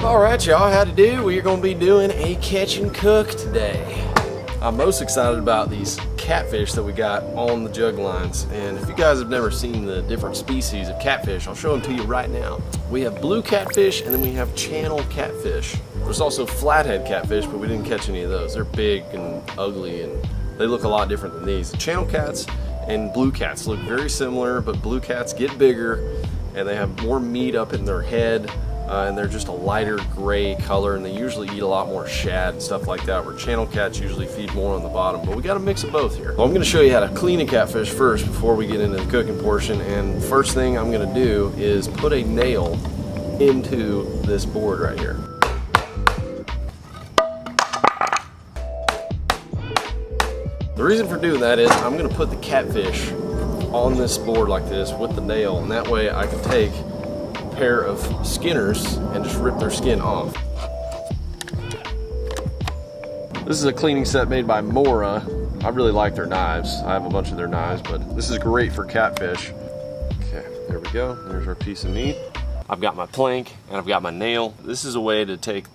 Alright y'all, how to do? We're going to be doing a catch and cook today. I'm most excited about these catfish that we got on the jug lines. And if you guys have never seen the different species of catfish, I'll show them to you right now. We have blue catfish and then we have channel catfish. There's also flathead catfish, but we didn't catch any of those. They're big and ugly and they look a lot different than these. The channel cats and blue cats look very similar, but blue cats get bigger and they have more meat up in their head. And they're just a lighter gray color, and they usually eat a lot more shad and stuff like that, where channel cats usually feed more on the bottom, but we got a mix of both here. Well, I'm going to show you how to clean a catfish first before we get into the cooking portion, and first thing I'm going to do is put a nail into this board right here. The reason for doing that is I'm going to put the catfish on this board like this with the nail, and that way I can take pair of skinners and just rip their skin off. This is a cleaning set made by Mora. I really like their knives. I have a bunch of their knives, but this is great for catfish. Okay, there we go. There's our piece of meat. I've got my plank and I've got my nail. This is a way to take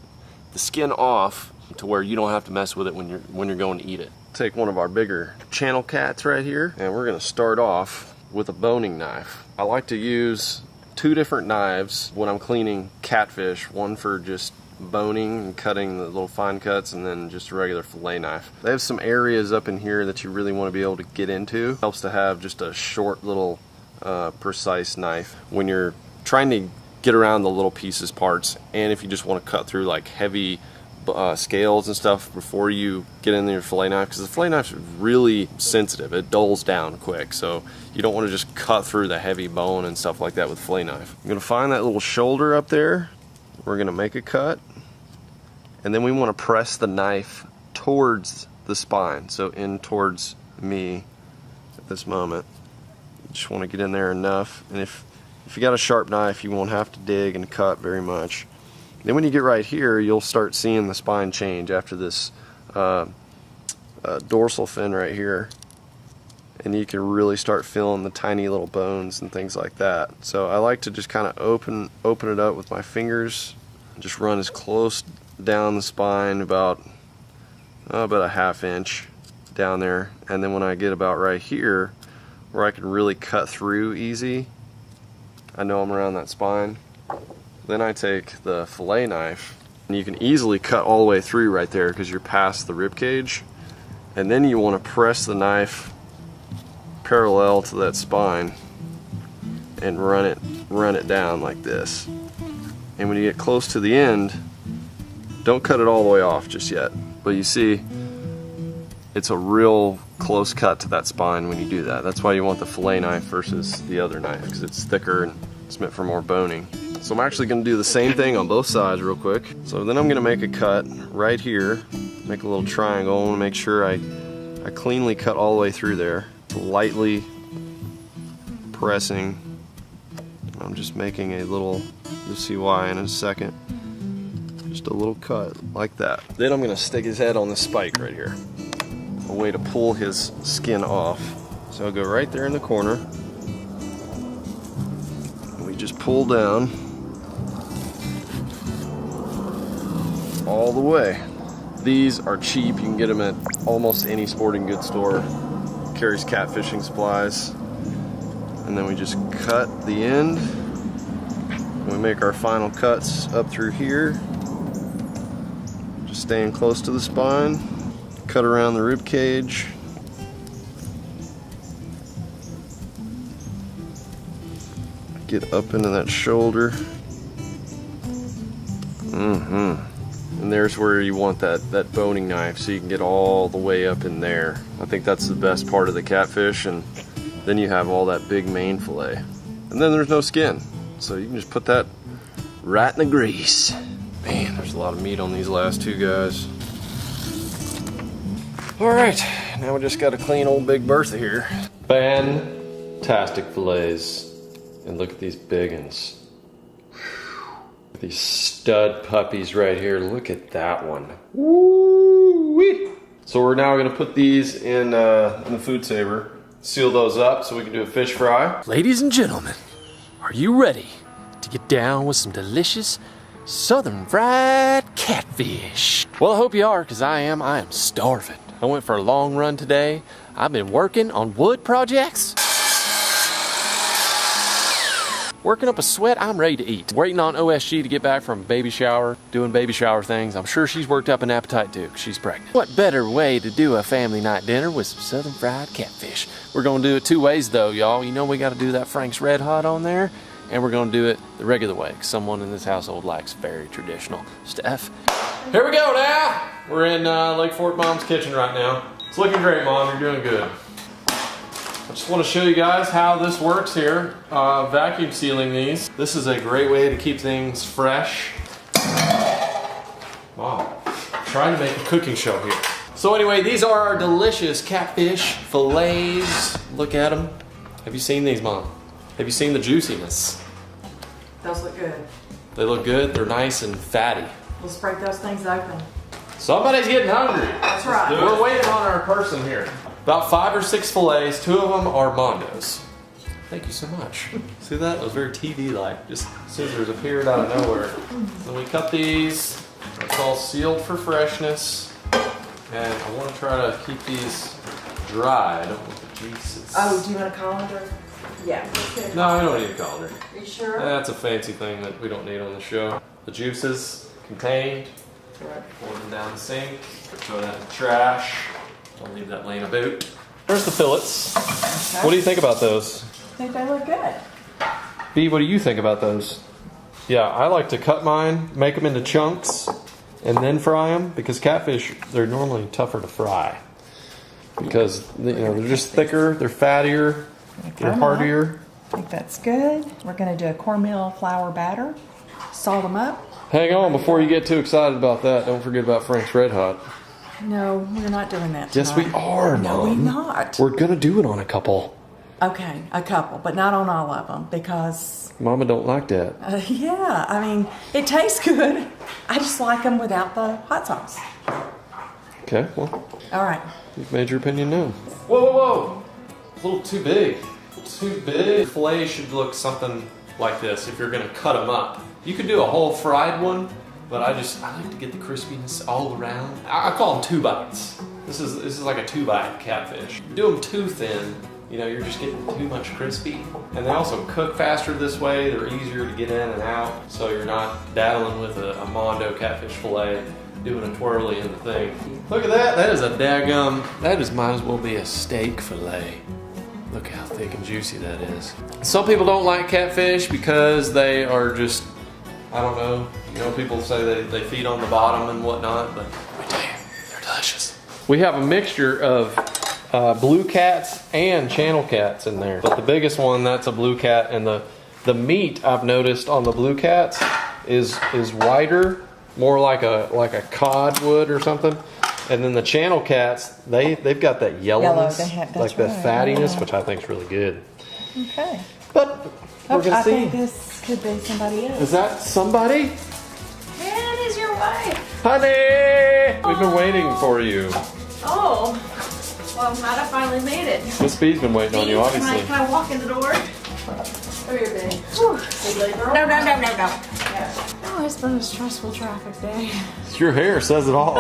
the skin off to where you don't have to mess with it when you're going to eat it. Take one of our bigger channel cats right here, and we're gonna start off with a boning knife. I like to use two different knives when I'm cleaning catfish, one for just boning and cutting the little fine cuts, and then just a regular fillet knife. They have some areas up in here that you really want to be able to get into. Helps to have just a short little precise knife when you're trying to get around the little pieces parts, and if you just want to cut through like heavy scales and stuff before you get in your fillet knife, because the fillet knife is really sensitive. It dulls down quick, so you don't want to just cut through the heavy bone and stuff like that with fillet knife. I'm going to find that little shoulder up there. We're going to make a cut, and then we want to press the knife towards the spine, so in towards me at this moment. You just want to get in there enough, and if you got a sharp knife, you won't have to dig and cut very much. Then when you get right here, you'll start seeing the spine change after this dorsal fin right here, and you can really start feeling the tiny little bones and things like that. So I like to just kind of open it up with my fingers and just run as close down the spine about a ½ inch down there, and then when I get about right here where I can really cut through easy, I know I'm around that spine. Then I take the fillet knife, and you can easily cut all the way through right there because you're past the rib cage. And then you want to press the knife parallel to that spine and run it down like this. And when you get close to the end, don't cut it all the way off just yet. But you see, it's a real close cut to that spine when you do that. That's why you want the fillet knife versus the other knife, because it's thicker and it's meant for more boning. So I'm actually going to do the same thing on both sides real quick. So then I'm going to make a cut right here, make a little triangle. I want to make sure I cleanly cut all the way through there, lightly pressing. I'm just making a little, you'll see why in a second, just a little cut like that. Then I'm going to stick his head on this spike right here, a way to pull his skin off. So I'll go right there in the corner, and we just pull down all the way. These are cheap. You can get them at almost any sporting goods store. Carries catfishing supplies. And then we just cut the end. We make our final cuts up through here. Just staying close to the spine. Cut around the rib cage. Get up into that shoulder. And there's where you want that boning knife, so you can get all the way up in there. I think that's the best part of the catfish, and then you have all that big main fillet. And then there's no skin, so you can just put that right in the grease. Man, there's a lot of meat on these last two guys. All right, now we just got to clean old Big Bertha here. Fantastic fillets. And look at these big ones. These stud puppies right here. Look at that one. Woo-wee. So we're now going to put these in the food saver, seal those up so we can do a fish fry. Ladies and gentlemen, are you ready to get down with some delicious Southern fried catfish. Well, I hope you are, because I am. I am starving. I went for a long run today. I've been working on wood projects. Working up a sweat, I'm ready to eat. Waiting on OSG to get back from baby shower, doing baby shower things. I'm sure she's worked up an appetite too, 'cause she's pregnant. What better way to do a family night dinner with some southern fried catfish? We're gonna do it 2 ways though, y'all. You know we gotta do that Frank's Red Hot on there, and we're gonna do it the regular way, 'cause someone in this household likes very traditional stuff. Here we go now. We're in Lake Fork Mom's kitchen right now. It's looking great, Mom, you're doing good. I just want to show you guys how this works here. Vacuum sealing these. This is a great way to keep things fresh. Wow, trying to make a cooking show here. So anyway, these are our delicious catfish fillets. Look at them. Have you seen these, Mom? Have you seen the juiciness? Those look good. They look good. They're nice and fatty. Let's break those things open. Somebody's getting hungry. That's right. We're waiting on our person here. About 5 or 6 fillets. 2 of them are Mondos. Thank you so much. See that? It was very TV-like. Just scissors appeared out of nowhere. Then we cut these. It's all sealed for freshness. And I want to try to keep these dry. I don't want the juices. Oh, do you want a colander? Yeah. No, I don't need a colander. Are you sure? That's a fancy thing that we don't need on the show. The juices contained. Pour them down the sink. Throw that in the trash. Don't leave that laying about. There's the fillets. Okay. What do you think about those? I think they look good. B, what do you think about those? Yeah, I like to cut mine, make them into chunks, and then fry them, because catfish, they're normally tougher to fry. Because they're just thicker, they're fattier, they're heartier. I think that's good. We're going to do a cornmeal flour batter. Salt them up. Hang on, before you get too excited about that, don't forget about Frank's Red Hot. No, we're not doing that tonight. Yes, we are, Mom. No, we're not. We're going to do it on a couple. Okay, a couple, but not on all of them, because... Mama don't like that. Yeah, I mean, it tastes good. I just like them without the hot sauce. Okay, well. All right. You've made your opinion known. Whoa, whoa, whoa. A little too big. A little too big. Filet should look something like this if you're going to cut them up. You could do a whole fried one, but I like to get the crispiness all around. I call them 2 bites. This is like a 2-bite catfish. You do them too thin, you're just getting too much crispy. And they also cook faster this way. They're easier to get in and out, so you're not daddling with a Mondo catfish fillet, doing a twirly in the thing. Look at that. That is a daggum. That might as well be a steak fillet. Look how thick and juicy that is. Some people don't like catfish because they are just, I don't know. People say they feed on the bottom and whatnot, but I tell you, they're delicious. We have a mixture of blue cats and channel cats in there. But the biggest one, that's a blue cat, and the meat I've noticed on the blue cats is whiter, more like a cod would or something. And then the channel cats, they've got that yellowness, like that fattiness, which I think is really good. Okay. But we're gonna see. I think this could be somebody else. Is that somebody? Yeah, it is your wife. Honey! We've been waiting for you. Oh. Well, I'm glad I finally made it. Miss B's been waiting on you, obviously. Can I walk in the door? Come here, baby. No. Yeah. Oh, it's been a stressful traffic day. Your hair says it all.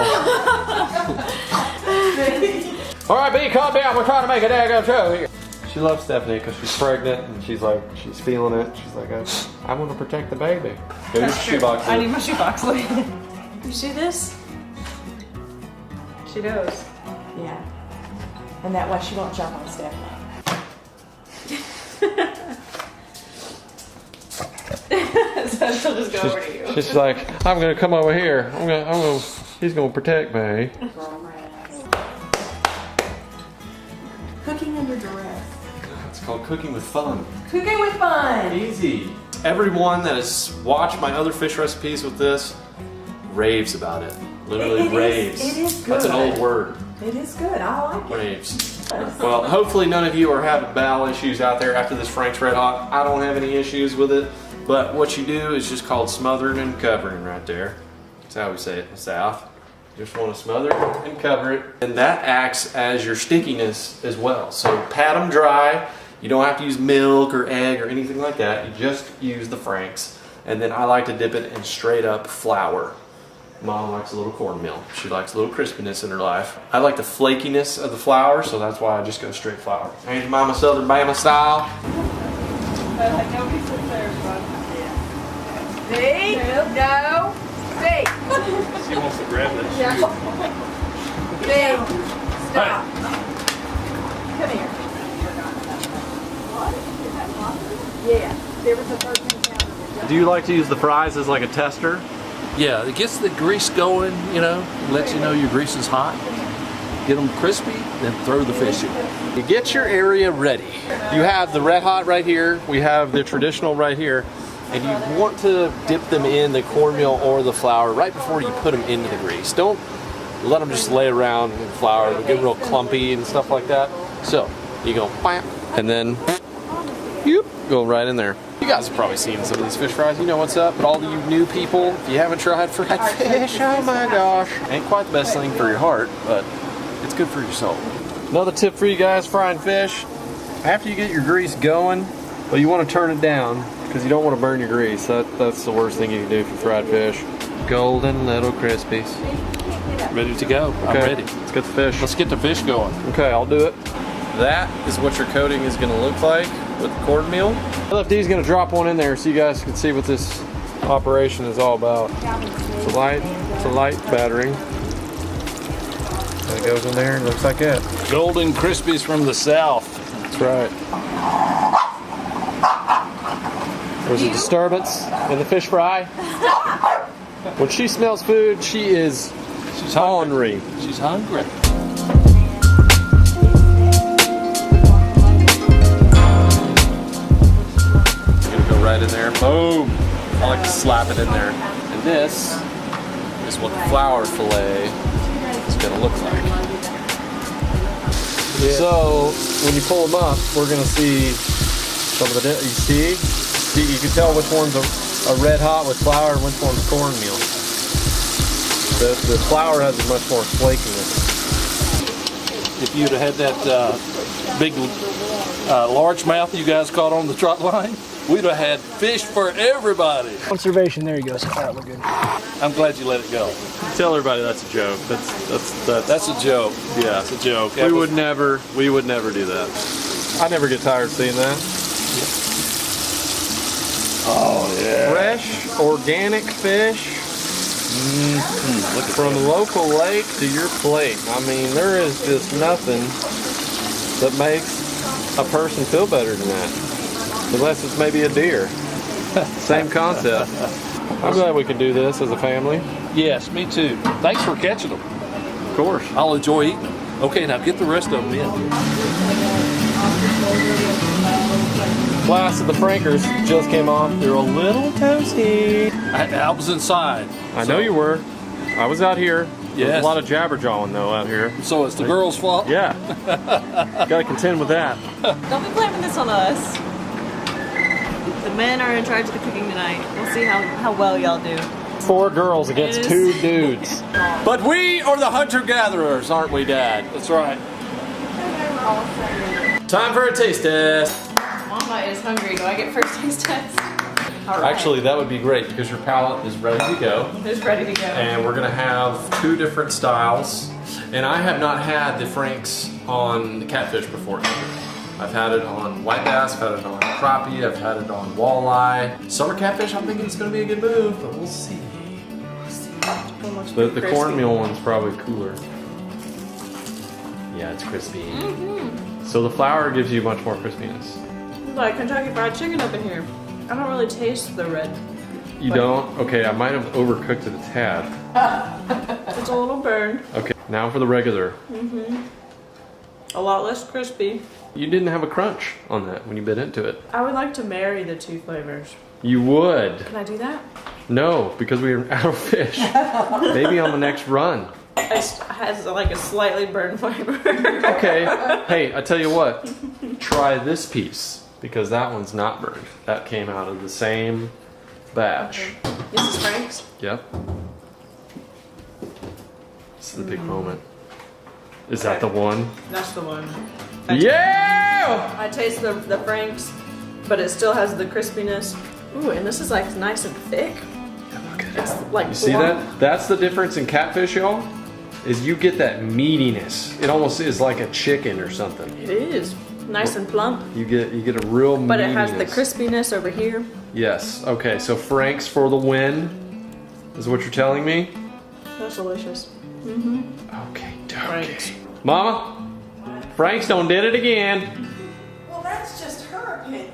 All right, B, calm down. We're trying to make a daggone show here. She loves Stephanie because she's pregnant and she's feeling it. She's like, I want to protect the baby. Go use your shoebox. I need my shoebox. You see this? She does. Yeah. And that way she won't jump on Stephanie. So she'll just go over to you. She's like, I'm gonna come over here. He's gonna protect me. Cooking under duress. It's called cooking with fun. Cooking with fun. Easy. Everyone that has watched my other fish recipes with this raves about it. Literally raves. It is good. That's an old word. It is good. I like it. Raves. Well, hopefully none of you are having bowel issues out there after this Frank's Red Hot. I don't have any issues with it. But what you do is just called smothering and covering right there. That's how we say it in the South. You just want to smother it and cover it. And that acts as your stickiness as well. So pat them dry. You don't have to use milk or egg or anything like that. You just use the Frank's. And then I like to dip it in straight up flour. Mom likes a little cornmeal. She likes a little crispiness in her life. I like the flakiness of the flour, so that's why I just go straight flour. Ain't Mama Southern Bama style? Nobody sits there, See? No. See? She wants to grab that See? Stop. Come here. Yeah. There was a 13 pounder. Do you like to use the fries as like a tester? Yeah, it gets the grease going, you know, lets you know your grease is hot. Get them crispy, then throw the fish in. You get your area ready. You have the red hot right here. We have the traditional right here. And you want to dip them in the cornmeal or the flour right before you put them into the grease. Don't let them just lay around in flour. It'll get real clumpy and stuff like that. So you go, bam, and then you go right in there. You guys have probably seen some of these fish fries. You know what's up. But all you new people, if you haven't tried fried fish, oh my gosh. Ain't quite the best thing for your heart, but it's good for your soul. Another tip for you guys frying fish. After you get your grease going, well, you want to turn it down because you don't want to burn your grease. That's the worst thing you can do for fried fish. Golden little crispies. Ready to go. Okay, I'm ready. let's get the fish. Let's get the fish going. Okay, I'll do it. That is what your coating is going to look like with the cornmeal. LFD's going to drop one in there so you guys can see what this operation is all about. It's a light battering. And it goes in there and looks like it. Golden Crispies from the south. That's right. There's a disturbance in the fish fry. When she smells food, she's hungry. She's hungry. Right in there, boom. I like to slap it in there. And this is what the flour fillet is gonna look like. Yeah. So when you pull them up, we're gonna see some of the, you can tell which one's a red hot with flour and which one's cornmeal. The flour has much more flakiness. If you'd have had that big largemouth you guys caught on the trot line, we'd have had fish for everybody. Conservation, there you go. So far, we're good. I'm glad you let it go. Tell everybody that's a joke. That's a joke. Yeah, It's a joke. we would never do that. I never get tired of seeing that. Oh yeah. Fresh, organic fish from local lake to your plate. I mean, there is just nothing that makes a person feel better than that. Unless it's maybe a deer. Same concept. I'm glad we can do this as a family. Yes, me too. Thanks for catching them. Of course. I'll enjoy eating. Okay, now get the rest of them in. Last of the Frankers just came off. They're a little toasty. I was inside. I know you were. I was out here. There's Yes. a lot of jabberjawing though out here. So it's the girl's fault? Yeah. Gotta contend with that. Don't be blaming this on us. The men are in charge of the cooking tonight. We'll see how well y'all do. 4 girls against It is. 2 dudes. But we are the hunter-gatherers, aren't we, Dad? That's right. Time for a taste test. Mama is hungry. Do I get first taste test? All right. Actually, that would be great because your palate is ready to go. It's ready to go. And we're gonna have 2 different styles. And I have not had the Franks on the catfish before. I've had it on white bass, I've had it on crappie, I've had it on walleye. Summer catfish, I'm thinking it's gonna be a good move, but we'll see. The cornmeal one's probably cooler. Yeah, it's crispy. So the flour gives you much more crispiness. Like Kentucky Fried Chicken up in here. I don't really taste the red. You don't? Okay, I might have overcooked it a tad. It's a little burned. Okay, now for the regular. A lot less crispy. You didn't have a crunch on that when you bit into it. I would like to marry the 2 flavors. You would. Can I do that? No, because we are out of fish. Maybe on the next run. It has like a slightly burned flavor. Okay, hey, I tell you what. Try this piece, because that one's not burned. That came out of the same batch. This is Frank's. Yep. This is the big moment. Is that the one? That's the one. Yeah! I taste the Frank's, but it still has the crispiness. Ooh, and this is like nice and thick. Look at It's that. like You see that? That's the difference in catfish, y'all. Is you get that meatiness. It almost is like a chicken or something. It is nice and plump. You get a real meatiness. But it has the crispiness over here. Yes. Okay. So Frank's for the win, is what you're telling me. That's delicious. Okay. Frank's. Mama, Frank's done did it again. Well, that's just her opinion.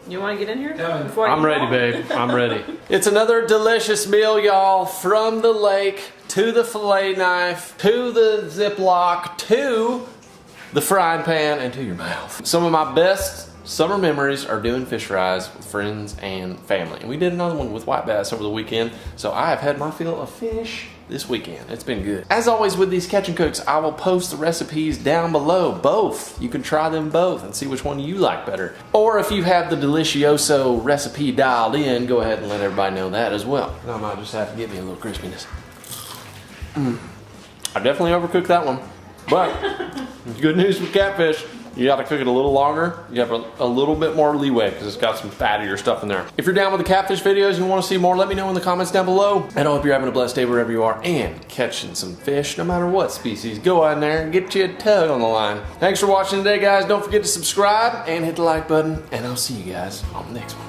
You want to get in here? I'm ready, babe. I'm ready. It's another delicious meal, y'all. From the lake to the fillet knife to the Ziploc to the frying pan and to your mouth. Some of my best summer memories are doing fish fries with friends and family. And we did another one with white bass over the weekend, so I have had my fill of fish this weekend. It's been good. As always with these catch and cooks, I will post the recipes down below, both. You can try them both and see which one you like better. Or if you have the Delicioso recipe dialed in, go ahead and let everybody know that as well. And I might just have to give me a little crispiness. I definitely overcooked that one, but good news with catfish. You gotta cook it a little longer. You have a little bit more leeway because it's got some fattier stuff in there. If you're down with the catfish videos and you wanna see more, let me know in the comments down below. And I hope you're having a blessed day wherever you are and catching some fish, no matter what species. Go out there and get you a tug on the line. Thanks for watching today, guys. Don't forget to subscribe and hit the like button. And I'll see you guys on the next one.